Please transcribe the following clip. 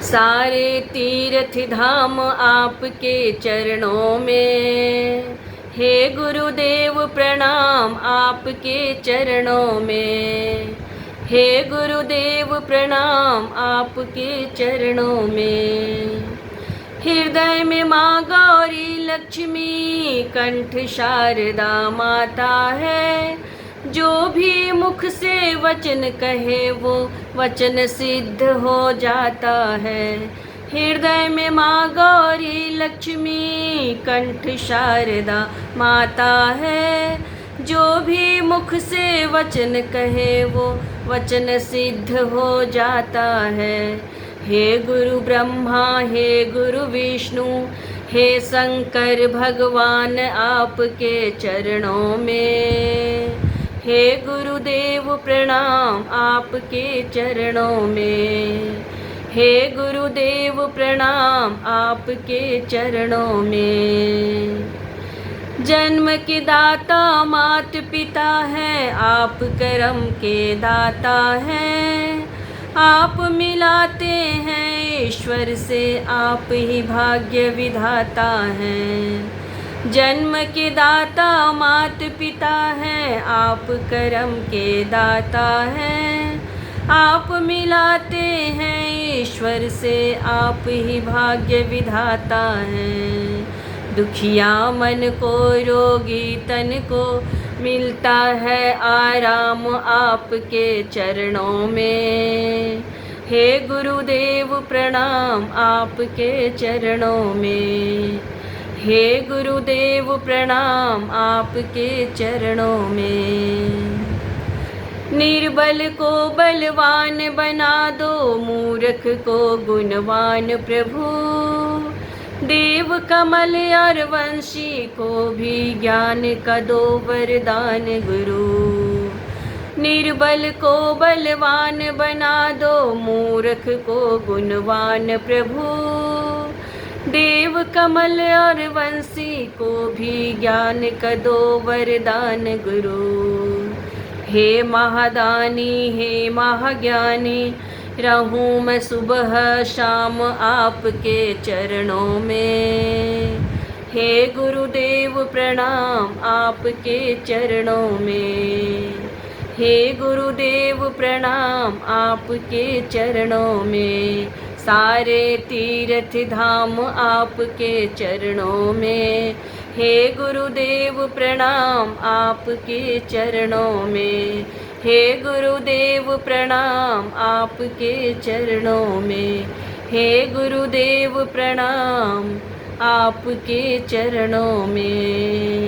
सारे तीर्थ धाम आपके चरणों में, हे गुरुदेव प्रणाम आपके चरणों में, हे गुरुदेव प्रणाम आपके चरणों में। हृदय में माँ गौरी लक्ष्मी, कंठ शारदा माता है, जो भी मुख से वचन कहे वो वचन सिद्ध हो जाता है। हृदय में माँ गौरी लक्ष्मी, कंठ शारदा माता है, जो भी मुख से वचन कहे वो वचन सिद्ध हो जाता है। हे गुरु ब्रह्मा, हे गुरु विष्णु, हे शंकर भगवान आपके चरणों में, हे गुरुदेव प्रणाम आपके चरणों में, हे गुरुदेव प्रणाम आपके चरणों में। जन्म के दाता मात पिता है, आप कर्म के दाता हैं, आप मिलाते हैं ईश्वर से, आप ही भाग्य विधाता हैं। जन्म के दाता मात पिता हैं, आप कर्म के दाता हैं, आप मिलाते हैं ईश्वर से, आप ही भाग्य विधाता हैं। दुखिया मन को, रोगी तन को, मिलता है आराम आपके चरणों में, हे गुरुदेव प्रणाम आपके चरणों में, हे गुरुदेव प्रणाम आपके चरणों में। निर्बल को बलवान बना दो, मूर्ख को गुणवान प्रभु, देव कमल और वंशी को भी ज्ञान का दो वरदान गुरु। निर्बल को बलवान बना दो, मूर्ख को गुणवान प्रभु, देव कमल और वंशी को भी ज्ञान का दो वरदान गुरु। हे महादानी, हे महाज्ञानी, रहूं मैं सुबह शाम आपके चरणों में, हे गुरुदेव प्रणाम आपके चरणों में, हे गुरुदेव प्रणाम आपके चरणों में। सारे तीर्थ धाम आपके चरणों में, हे गुरुदेव प्रणाम आपके चरणों में, हे गुरुदेव प्रणाम आपके चरणों में, हे गुरुदेव प्रणाम आपके चरणों में।